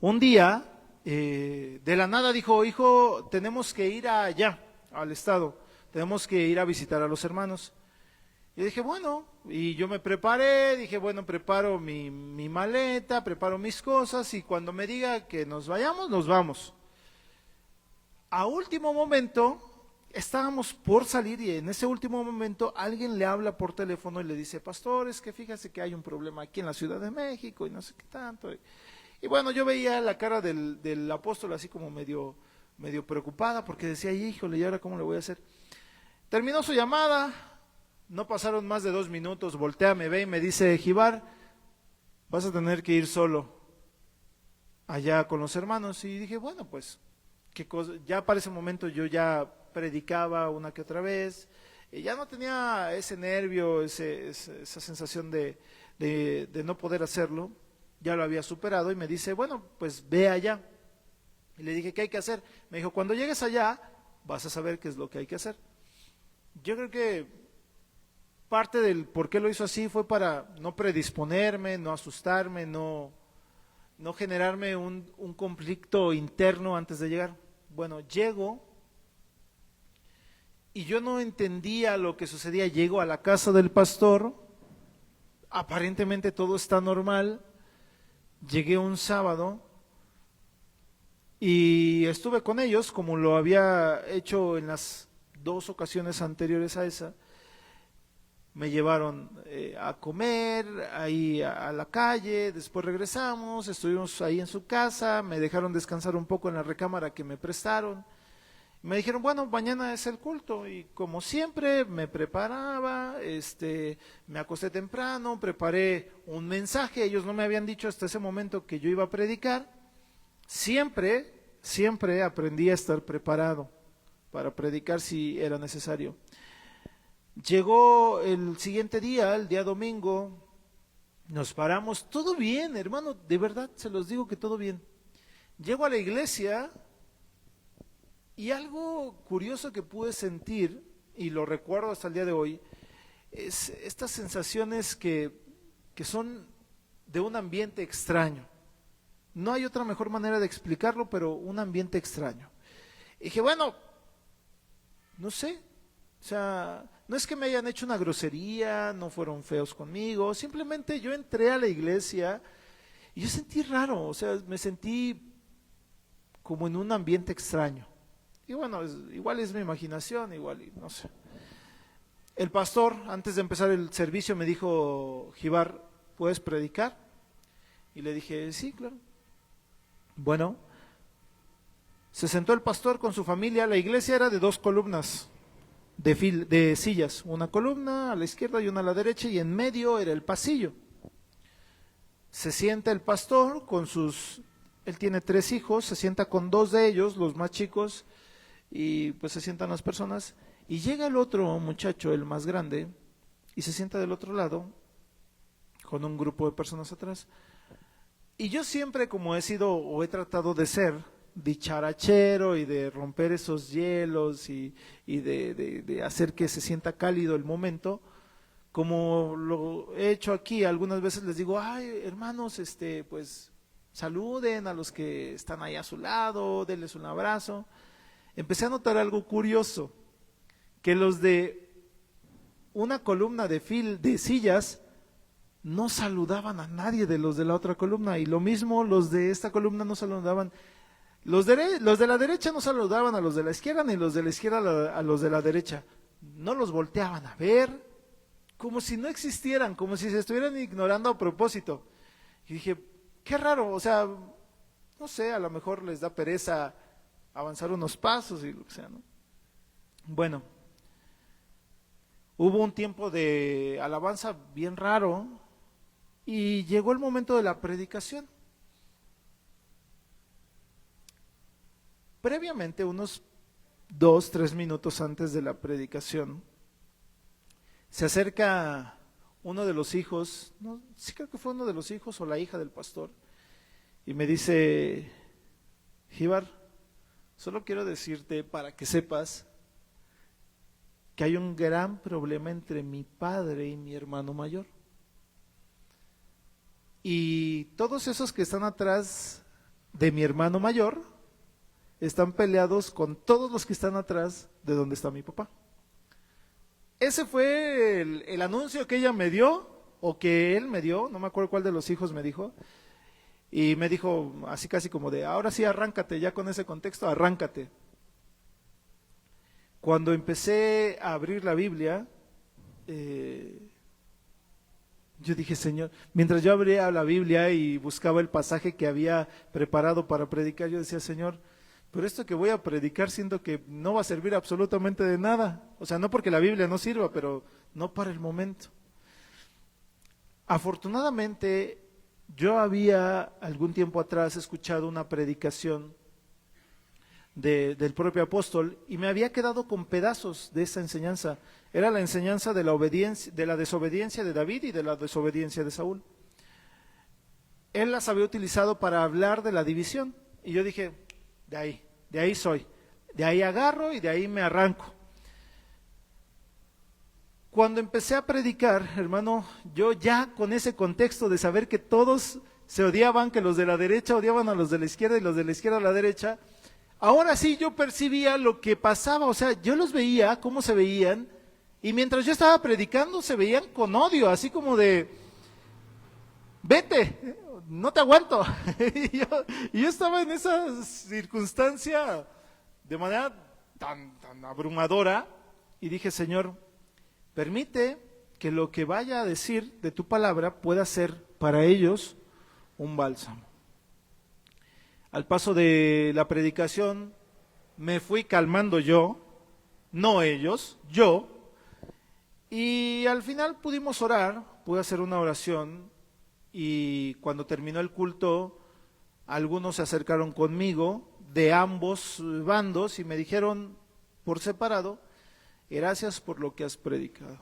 Un día, de la nada dijo, hijo, tenemos que ir allá, al estado, tenemos que ir a visitar a los hermanos. Y dije, bueno, y yo me preparé, dije, bueno, preparo mi maleta, preparo mis cosas y cuando me diga que nos vayamos, nos vamos. A último momento, estábamos por salir y en ese último momento alguien le habla por teléfono y le dice, pastor, es que fíjese que hay un problema aquí en la Ciudad de México y no sé qué tanto. Y bueno, yo veía la cara del apóstol así como medio preocupada porque decía, híjole, ¿y ahora cómo le voy a hacer? Terminó su llamada, no pasaron más de 2 minutos, voltea, me ve y me dice, Gibar, vas a tener que ir solo allá con los hermanos. Y dije, bueno, pues, qué cosa. Ya para ese momento yo ya predicaba una que otra vez, y ya no tenía ese nervio, esa sensación de no poder hacerlo, ya lo había superado y me dice, bueno, pues ve allá. Y le dije, ¿qué hay que hacer? Me dijo, cuando llegues allá vas a saber qué es lo que hay que hacer. Yo creo que parte del por qué lo hizo así fue para no predisponerme, no asustarme, no generarme un conflicto interno antes de llegar. Bueno, llego y yo no entendía lo que sucedía. Llego a la casa del pastor, aparentemente todo está normal. Llegué un sábado y estuve con ellos como lo había hecho en las 2 ocasiones anteriores a esa. Me llevaron a comer ahí a la calle, después regresamos, estuvimos ahí en su casa, me dejaron descansar un poco en la recámara que me prestaron. Me dijeron, bueno, mañana es el culto, y como siempre me preparaba, me acosté temprano, preparé un mensaje. Ellos no me habían dicho hasta ese momento que yo iba a predicar. Siempre aprendí a estar preparado para predicar si era necesario. Llegó el siguiente día, el día domingo, nos paramos, todo bien, hermano, de verdad se los digo que todo bien. Llego a la iglesia y algo curioso que pude sentir, y lo recuerdo hasta el día de hoy, es estas sensaciones que son de un ambiente extraño. No hay otra mejor manera de explicarlo, pero un ambiente extraño. Y dije, bueno, no sé, o sea, no es que me hayan hecho una grosería, no fueron feos conmigo, simplemente yo entré a la iglesia y yo sentí raro, o sea, me sentí como en un ambiente extraño. Y bueno, igual es mi imaginación, igual, no sé. El pastor, antes de empezar el servicio, me dijo, Gibar, ¿puedes predicar? Y le dije, sí, claro. Bueno, se sentó el pastor con su familia. La iglesia era de 2 columnas de sillas, una columna a la izquierda y una a la derecha, y en medio era el pasillo. Se sienta el pastor con él tiene 3 hijos, se sienta con 2 de ellos, los más chicos, y pues se sientan las personas, y llega el otro muchacho, el más grande, y se sienta del otro lado, con un grupo de personas atrás. Y yo siempre, como he sido o he tratado de ser dicharachero y de romper esos hielos y de hacer que se sienta cálido el momento, como lo he hecho aquí, algunas veces les digo, ay, hermanos, pues saluden a los que están ahí a su lado, denles un abrazo. Empecé a notar algo curioso, que los de una columna de sillas no saludaban a nadie de los de la otra columna, y lo mismo los de esta columna no saludaban. Los de la derecha no saludaban a los de la izquierda, ni los de la izquierda a los de la derecha. No los volteaban a ver, como si no existieran, como si se estuvieran ignorando a propósito. Y dije, qué raro, o sea, no sé, a lo mejor les da pereza avanzar unos pasos y lo que sea, ¿no? Bueno, hubo un tiempo de alabanza bien raro y llegó el momento de la predicación. Previamente, unos 2, 3 minutos antes de la predicación, se acerca uno de los hijos, no, sí creo que fue uno de los hijos o la hija del pastor, y me dice, Gibar, solo quiero decirte para que sepas que hay un gran problema entre mi padre y mi hermano mayor. Y todos esos que están atrás de mi hermano mayor están peleados con todos los que están atrás de donde está mi papá. Ese fue el anuncio que ella me dio, o que él me dio, no me acuerdo cuál de los hijos me dijo, y me dijo así casi como de, ahora sí arráncate, ya con ese contexto, arráncate. Cuando empecé a abrir la Biblia, yo dije, Señor, mientras yo abría la Biblia y buscaba el pasaje que había preparado para predicar, yo decía, Señor, pero esto que voy a predicar siento que no va a servir absolutamente de nada. O sea, no porque la Biblia no sirva, pero no para el momento. Afortunadamente, yo había algún tiempo atrás escuchado una predicación del propio apóstol y me había quedado con pedazos de esa enseñanza. Era la enseñanza de la obediencia, de la desobediencia de David y de la desobediencia de Saúl. Él las había utilizado para hablar de la división y yo dije, de ahí soy, de ahí agarro y de ahí me arranco. cuando empecé a predicar, hermano, yo ya con ese contexto de saber que todos se odiaban, que los de la derecha odiaban a los de la izquierda y los de la izquierda a la derecha, ahora sí yo percibía lo que pasaba, o sea, yo los veía, cómo se veían, y mientras yo estaba predicando se veían con odio, así como de, vete, no te aguanto. Y yo estaba en esa circunstancia de manera tan abrumadora y dije, Señor, permite que lo que vaya a decir de tu palabra pueda ser para ellos un bálsamo. Al paso de la predicación me fui calmando yo, no ellos, yo, y al final pudimos orar, pude hacer una oración y cuando terminó el culto, algunos se acercaron conmigo de ambos bandos y me dijeron por separado, gracias por lo que has predicado.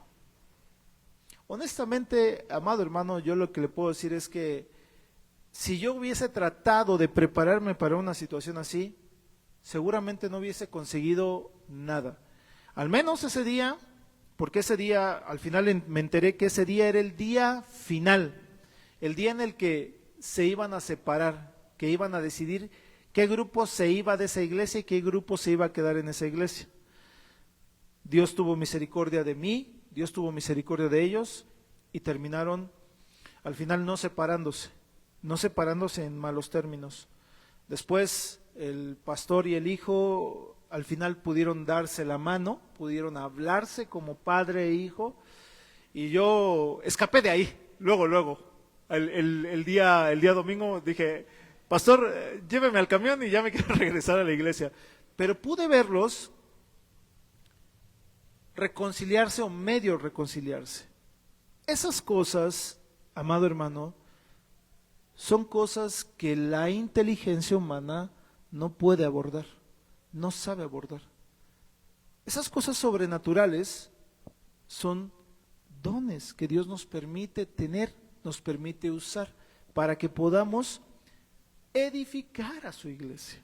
Honestamente, amado hermano, yo lo que le puedo decir es que si yo hubiese tratado de prepararme para una situación así, seguramente no hubiese conseguido nada. Al menos ese día, porque ese día, al final me enteré que ese día era el día final, el día en el que se iban a separar, que iban a decidir qué grupo se iba de esa iglesia y qué grupo se iba a quedar en esa iglesia. Dios tuvo misericordia de mí, Dios tuvo misericordia de ellos y terminaron al final no separándose en malos términos. Después el pastor y el hijo al final pudieron darse la mano, pudieron hablarse como padre e hijo y yo escapé de ahí, luego, el día domingo dije, pastor, lléveme al camión y ya me quiero regresar a la iglesia. Pero pude verlos reconciliarse o medio reconciliarse. Esas cosas, amado hermano, son cosas que la inteligencia humana no puede abordar, no sabe abordar. Esas cosas sobrenaturales son dones que Dios nos permite tener, nos permite usar para que podamos edificar a su iglesia.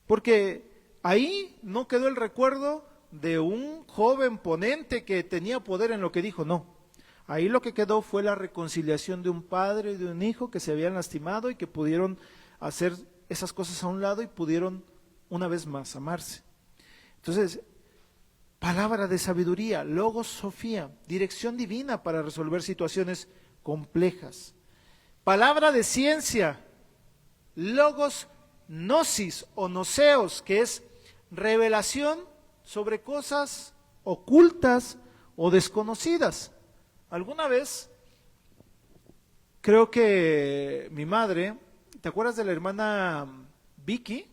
Porque ahí no quedó el recuerdo de un joven ponente que tenía poder en lo que dijo, no. Ahí lo que quedó fue la reconciliación de un padre y de un hijo que se habían lastimado y que pudieron hacer esas cosas a un lado y pudieron una vez más amarse. Entonces, palabra de sabiduría, logos sofía, dirección divina para resolver situaciones complejas. Palabra de ciencia, logos gnosis o noseos, que es revelación sobre cosas ocultas o desconocidas. Alguna vez, creo que mi madre, ¿te acuerdas de la hermana Vicky?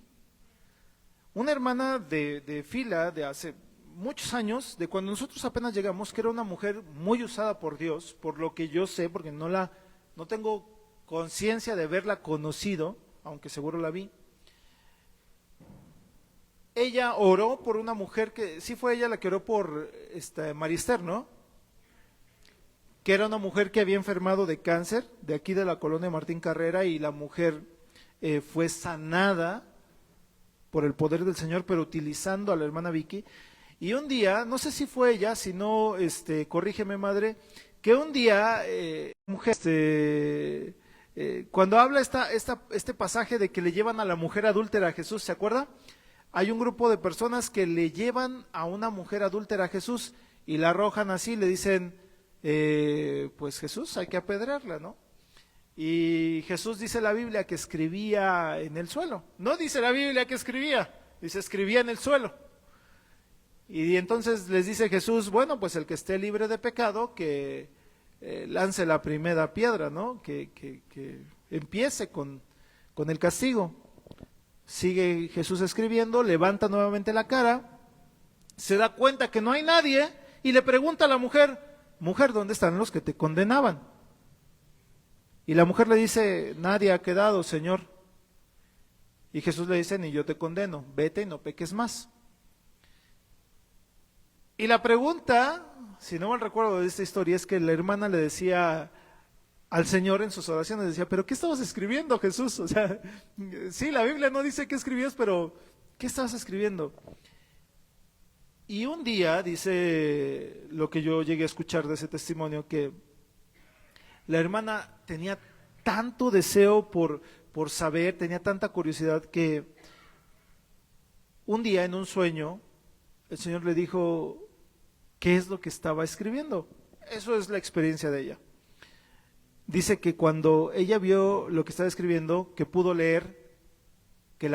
Una hermana de fila de hace muchos años, de cuando nosotros apenas llegamos, que era una mujer muy usada por Dios, por lo que yo sé, porque no tengo conciencia de haberla conocido, aunque seguro la vi. Ella oró por una mujer que, sí fue ella la que oró por Marister, ¿no? Que era una mujer que había enfermado de cáncer, de aquí de la colonia Martín Carrera, y la mujer fue sanada por el poder del Señor, pero utilizando a la hermana Vicky. Y un día, no sé si fue ella, si no, corrígeme madre, que un día, mujer, cuando habla este pasaje de que le llevan a la mujer adúltera a Jesús, ¿se acuerda? Hay un grupo de personas que le llevan a una mujer adúltera a Jesús y la arrojan así, le dicen, pues Jesús, hay que apedrearla, ¿no? Y Jesús dice la Biblia que escribía en el suelo. No dice la Biblia que escribía, dice escribía en el suelo. Y entonces les dice Jesús, bueno, pues el que esté libre de pecado, que lance la primera piedra, ¿no? Que empiece con el castigo. Sigue Jesús escribiendo, levanta nuevamente la cara, se da cuenta que no hay nadie y le pregunta a la mujer, mujer, ¿dónde están los que te condenaban? Y la mujer le dice, nadie ha quedado, Señor. Y Jesús le dice, ni yo te condeno, vete y no peques más. Y la pregunta, si no mal recuerdo de esta historia, es que la hermana le decía al Señor en sus oraciones, decía, ¿pero qué estabas escribiendo, Jesús? O sea, sí, la Biblia no dice qué escribías, pero ¿qué estabas escribiendo? Y un día, dice lo que yo llegué a escuchar de ese testimonio, que la hermana tenía tanto deseo por saber, tenía tanta curiosidad que un día en un sueño el Señor le dijo qué es lo que estaba escribiendo. Eso es la experiencia de ella. Dice que cuando ella vio lo que estaba escribiendo, que pudo leer que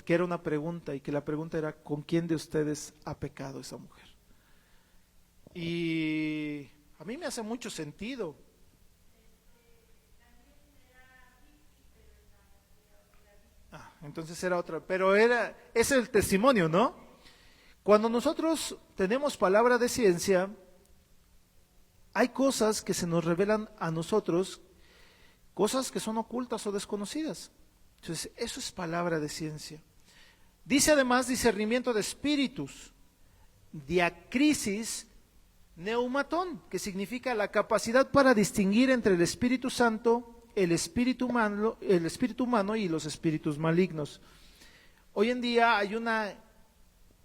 que era una pregunta y que la pregunta era ¿con quién de ustedes ha pecado esa mujer? Y a mí me hace mucho sentido. Entonces era otra, pero ese es el testimonio, ¿no? Cuando nosotros tenemos palabra de ciencia, hay cosas que se nos revelan a nosotros, cosas que son ocultas o desconocidas. Entonces, eso es palabra de ciencia. Dice además discernimiento de espíritus, diacrisis neumatón, que significa la capacidad para distinguir entre el Espíritu Santo, el espíritu humano y los espíritus malignos. Hoy en día hay una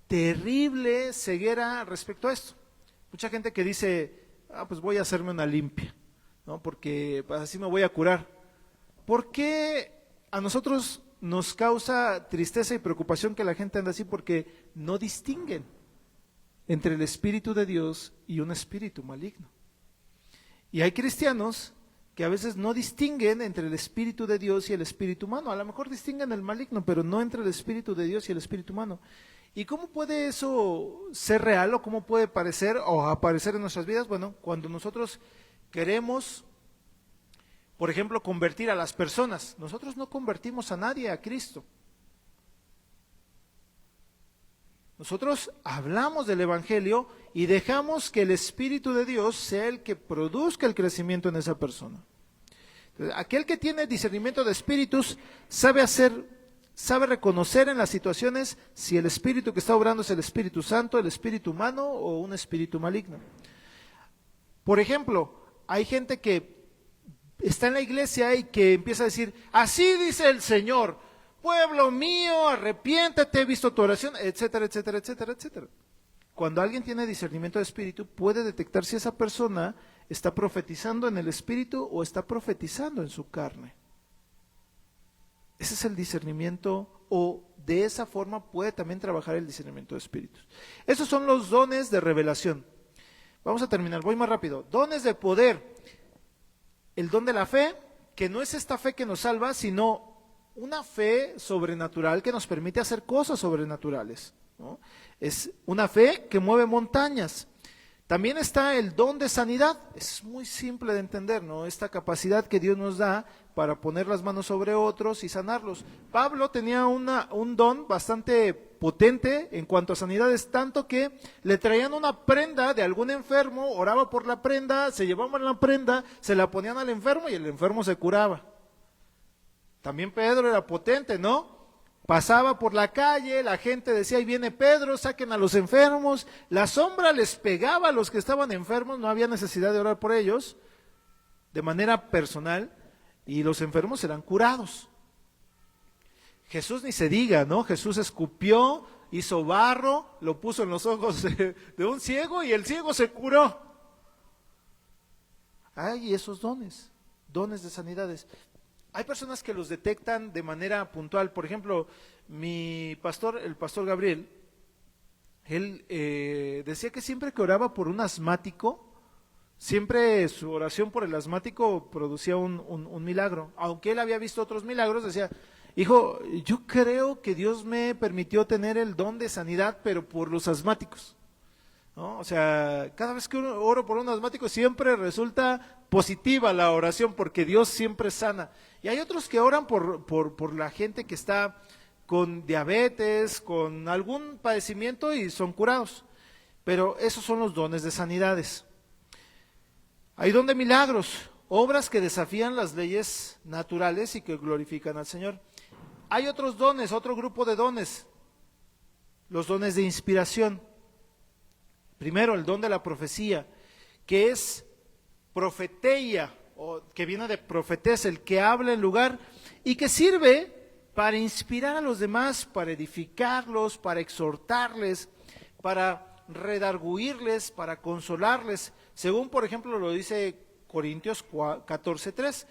terrible ceguera respecto a esto. Mucha gente que dice, pues voy a hacerme una limpia, ¿no? Porque pues, así me voy a curar. ¿Por qué a nosotros nos causa tristeza y preocupación que la gente ande así? Porque no distinguen entre el Espíritu de Dios y un espíritu maligno. Y hay cristianos que a veces no distinguen entre el Espíritu de Dios y el espíritu humano. A lo mejor distinguen el maligno, pero no entre el Espíritu de Dios y el espíritu humano. ¿Y cómo puede eso ser real o cómo puede parecer o aparecer en nuestras vidas? Bueno, cuando nosotros queremos, por ejemplo, convertir a las personas, nosotros no convertimos a nadie a Cristo. Nosotros hablamos del Evangelio y dejamos que el Espíritu de Dios sea el que produzca el crecimiento en esa persona. Entonces, aquel que tiene discernimiento de espíritus sabe reconocer en las situaciones si el espíritu que está obrando es el Espíritu Santo, el espíritu humano o un espíritu maligno. Por ejemplo, hay gente que está en la iglesia y que empieza a decir, así dice el Señor, pueblo mío, arrepiéntete, he visto tu oración, etcétera, etcétera, etcétera, etcétera. Cuando alguien tiene discernimiento de espíritu, puede detectar si esa persona está profetizando en el espíritu o está profetizando en su carne. Ese es el discernimiento, o de esa forma puede también trabajar el discernimiento de espíritus. Esos son los dones de revelación. Vamos a terminar, voy más rápido. Dones de poder. El don de la fe, que no es esta fe que nos salva, sino una fe sobrenatural que nos permite hacer cosas sobrenaturales, ¿no? Es una fe que mueve montañas. También está el don de sanidad. Es muy simple de entender, ¿no? Esta capacidad que Dios nos da para poner las manos sobre otros y sanarlos. Pablo tenía un don bastante potente en cuanto a sanidades, tanto que le traían una prenda de algún enfermo, oraba por la prenda, se llevaban la prenda, se la ponían al enfermo y el enfermo se curaba. También Pedro era potente, ¿no? Pasaba por la calle, la gente decía, ahí viene Pedro, saquen a los enfermos. La sombra les pegaba a los que estaban enfermos, no había necesidad de orar por ellos, de manera personal, y los enfermos eran curados. Jesús ni se diga, ¿no? Jesús escupió, hizo barro, lo puso en los ojos de un ciego y el ciego se curó. Hay esos dones de sanidades. Hay personas que los detectan de manera puntual. Por ejemplo, el pastor Gabriel, él decía que siempre que oraba por un asmático, siempre su oración por el asmático producía un milagro. Aunque él había visto otros milagros, decía, hijo, yo creo que Dios me permitió tener el don de sanidad, pero por los asmáticos, ¿no? O sea, cada vez que oro por un asmático siempre resulta positiva la oración porque Dios siempre sana. Y hay otros que oran por la gente que está con diabetes, con algún padecimiento y son curados. Pero esos son los dones de sanidades. Hay don de milagros, obras que desafían las leyes naturales y que glorifican al Señor. Hay otros dones, otro grupo de dones, los dones de inspiración. Primero, el don de la profecía, que es profeteia, o que viene de profetés, el que habla en lugar, y que sirve para inspirar a los demás, para edificarlos, para exhortarles, para redarguirles, para consolarles, según por ejemplo lo dice Corintios 14:3.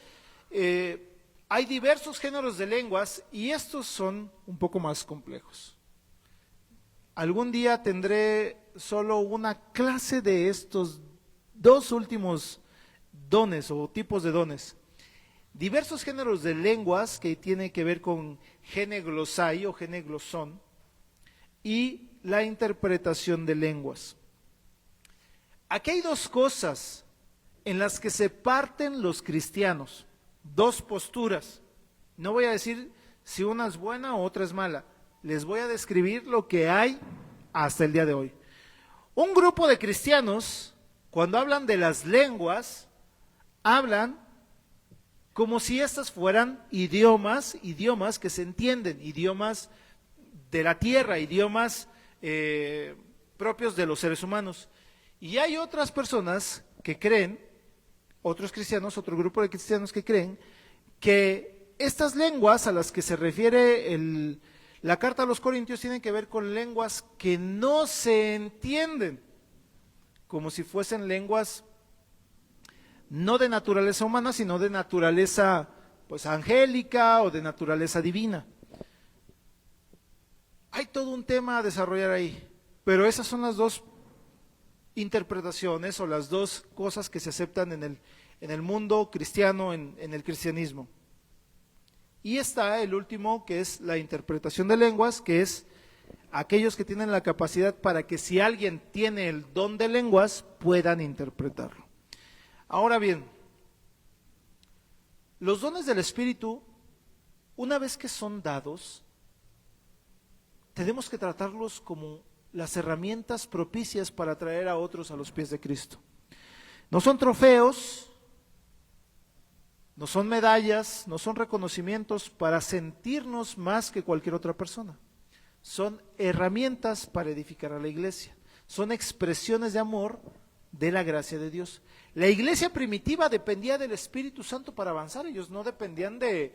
Hay diversos géneros de lenguas y estos son un poco más complejos. Algún día tendré solo una clase de estos dos últimos dones o tipos de dones. Diversos géneros de lenguas que tienen que ver con geneglosai o geneglosón y la interpretación de lenguas. Aquí hay dos cosas en las que se parten los cristianos, dos posturas. No voy a decir si una es buena o otra es mala, les voy a describir lo que hay hasta el día de hoy. Un grupo de cristianos, cuando hablan de las lenguas, hablan como si estas fueran idiomas que se entienden, idiomas de la tierra, idiomas propios de los seres humanos. Y hay otras personas que creen, otros cristianos, otro grupo de cristianos que creen que estas lenguas a las que se refiere la carta a los Corintios tienen que ver con lenguas que no se entienden, como si fuesen lenguas no de naturaleza humana, sino de naturaleza pues angélica o de naturaleza divina. Hay todo un tema a desarrollar ahí, pero esas son las dos interpretaciones o las dos cosas que se aceptan en el mundo cristiano, en el cristianismo. Y está el último, que es la interpretación de lenguas, que es aquellos que tienen la capacidad para que si alguien tiene el don de lenguas, puedan interpretarlo. Ahora bien, los dones del Espíritu, una vez que son dados, tenemos que tratarlos como las herramientas propicias para traer a otros a los pies de Cristo. No son trofeos, no son medallas, no son reconocimientos para sentirnos más que cualquier otra persona. Son herramientas para edificar a la iglesia. Son expresiones de amor de la gracia de Dios. La iglesia primitiva dependía del Espíritu Santo para avanzar. Ellos no dependían de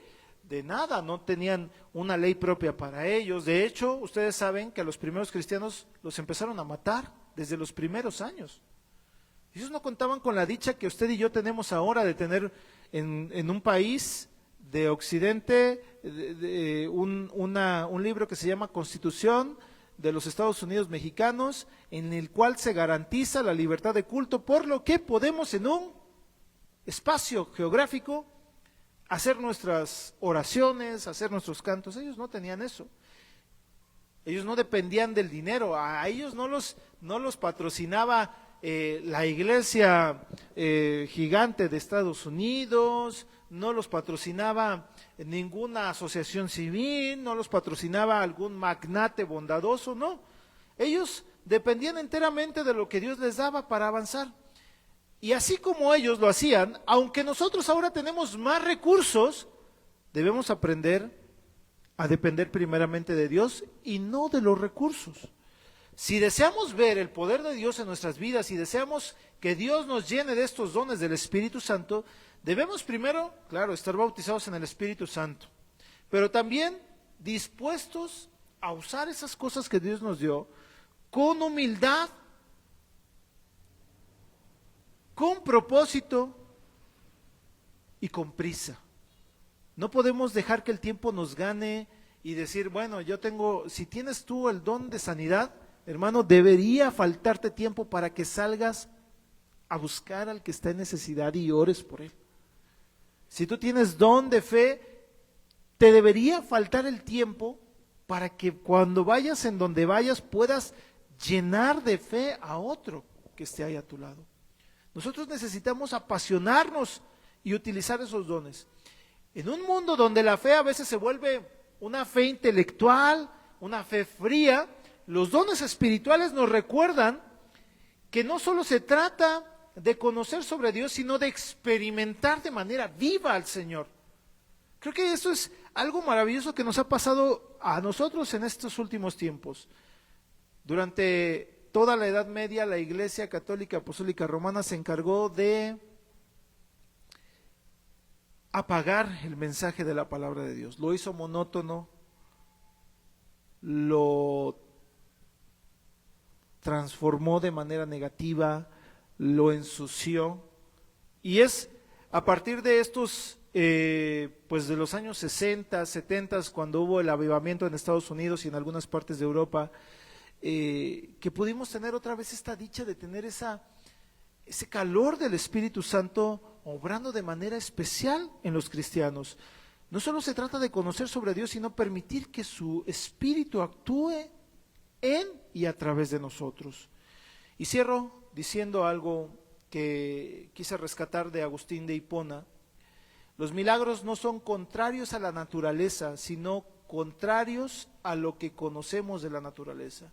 nada, no tenían una ley propia para ellos. De hecho, ustedes saben que a los primeros cristianos los empezaron a matar desde los primeros años. Ellos no contaban con la dicha que usted y yo tenemos ahora de tener en un país de Occidente un libro que se llama Constitución de los Estados Unidos Mexicanos, en el cual se garantiza la libertad de culto, por lo que podemos en un espacio geográfico hacer nuestras oraciones, hacer nuestros cantos. Ellos no tenían eso. Ellos no dependían del dinero, a ellos no los patrocinaba la iglesia gigante de Estados Unidos, no los patrocinaba ninguna asociación civil, no los patrocinaba algún magnate bondadoso, no. Ellos dependían enteramente de lo que Dios les daba para avanzar. Y así como ellos lo hacían, aunque nosotros ahora tenemos más recursos, debemos aprender a depender primeramente de Dios y no de los recursos. Si deseamos ver el poder de Dios en nuestras vidas y deseamos que Dios nos llene de estos dones del Espíritu Santo, debemos primero, claro, estar bautizados en el Espíritu Santo, pero también dispuestos a usar esas cosas que Dios nos dio con humildad, con propósito y con prisa. No podemos dejar que el tiempo nos gane y decir, bueno, si tienes tú el don de sanidad, hermano, debería faltarte tiempo para que salgas a buscar al que está en necesidad y ores por él. Si tú tienes don de fe, te debería faltar el tiempo para que cuando vayas en donde vayas puedas llenar de fe a otro que esté ahí a tu lado. Nosotros necesitamos apasionarnos y utilizar esos dones. En un mundo donde la fe a veces se vuelve una fe intelectual, una fe fría, los dones espirituales nos recuerdan que no solo se trata de conocer sobre Dios, sino de experimentar de manera viva al Señor. Creo que eso es algo maravilloso que nos ha pasado a nosotros en estos últimos tiempos. Durante toda la Edad Media, la Iglesia Católica Apostólica Romana se encargó de apagar el mensaje de la palabra de Dios. Lo hizo monótono, lo transformó de manera negativa, lo ensució. Y es a partir de estos, pues de los años 60, 70, cuando hubo el avivamiento en Estados Unidos y en algunas partes de Europa, que pudimos tener otra vez esta dicha de tener ese calor del Espíritu Santo obrando de manera especial en los cristianos. No solo se trata de conocer sobre Dios, sino permitir que su Espíritu actúe en y a través de nosotros. Y cierro diciendo algo que quise rescatar de Agustín de Hipona. Los milagros no son contrarios a la naturaleza, sino contrarios a lo que conocemos de la naturaleza.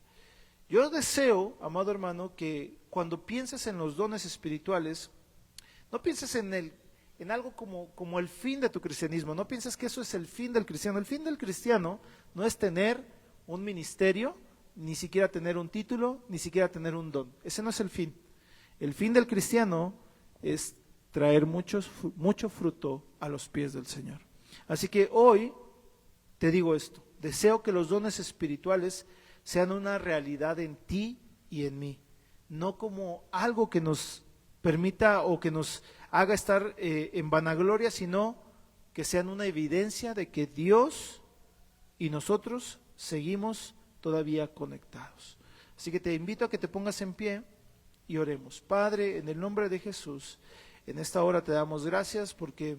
Yo deseo, amado hermano, que cuando pienses en los dones espirituales, no pienses en algo como el fin de tu cristianismo, no pienses que eso es el fin del cristiano. El fin del cristiano no es tener un ministerio, ni siquiera tener un título, ni siquiera tener un don. Ese no es el fin. El fin del cristiano es traer mucho fruto a los pies del Señor. Así que hoy te digo esto, deseo que los dones espirituales sean una realidad en ti y en mí, no como algo que nos permita o que nos haga estar en vanagloria, sino que sean una evidencia de que Dios y nosotros seguimos todavía conectados. Así que te invito a que te pongas en pie y oremos. Padre, en el nombre de Jesús, en esta hora te damos gracias porque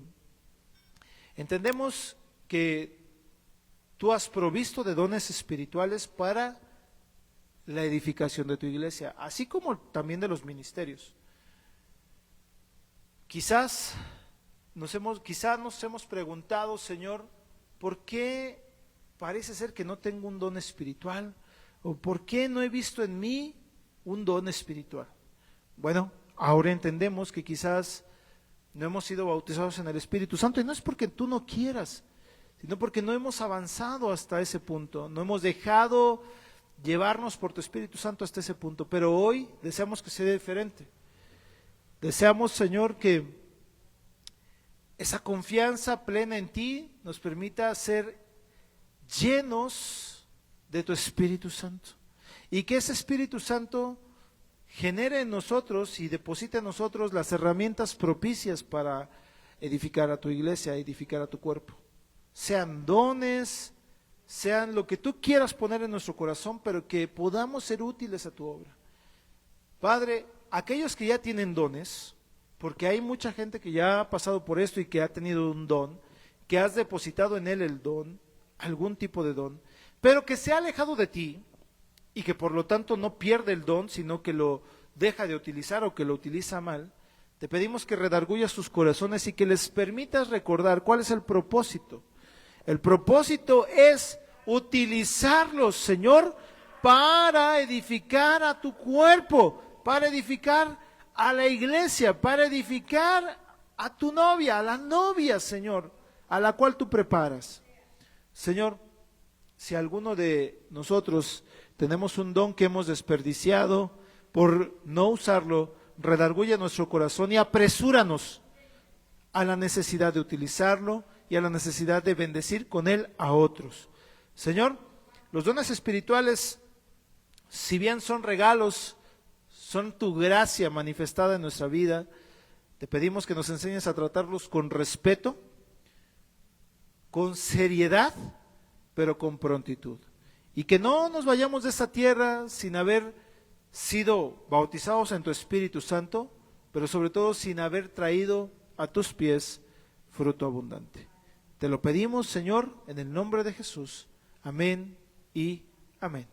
entendemos que tú has provisto de dones espirituales para la edificación de tu iglesia, así como también de los ministerios. Quizás nos hemos preguntado, Señor, ¿por qué parece ser que no tengo un don espiritual? ¿O por qué no he visto en mí un don espiritual? Bueno, ahora entendemos que quizás no hemos sido bautizados en el Espíritu Santo, y no es porque tú no quieras, sino porque no hemos avanzado hasta ese punto, no hemos dejado llevarnos por tu Espíritu Santo hasta ese punto, pero hoy deseamos que sea diferente. Deseamos, Señor, que esa confianza plena en ti nos permita ser llenos de tu Espíritu Santo, y que ese Espíritu Santo genere en nosotros y deposite en nosotros las herramientas propicias para edificar a tu iglesia, edificar a tu cuerpo. Sean dones, sean lo que tú quieras poner en nuestro corazón, pero que podamos ser útiles a tu obra. Padre, aquellos que ya tienen dones, porque hay mucha gente que ya ha pasado por esto y que ha tenido un don, que has depositado en él el don, algún tipo de don, pero que se ha alejado de ti y que por lo tanto no pierde el don, sino que lo deja de utilizar o que lo utiliza mal, te pedimos que redargullas sus corazones y que les permitas recordar cuál es el propósito. El propósito es utilizarlos, Señor, para edificar a tu cuerpo, para edificar a la iglesia, para edificar a tu novia, a la novia, Señor, a la cual tú preparas. Señor, si alguno de nosotros tenemos un don que hemos desperdiciado por no usarlo, redarguye nuestro corazón y apresúranos a la necesidad de utilizarlo y a la necesidad de bendecir con él a otros. Señor, los dones espirituales, si bien son regalos, son tu gracia manifestada en nuestra vida, te pedimos que nos enseñes a tratarlos con respeto, con seriedad, pero con prontitud. Y que no nos vayamos de esta tierra sin haber sido bautizados en tu Espíritu Santo, pero sobre todo sin haber traído a tus pies fruto abundante. Te lo pedimos, Señor, en el nombre de Jesús. Amén y amén.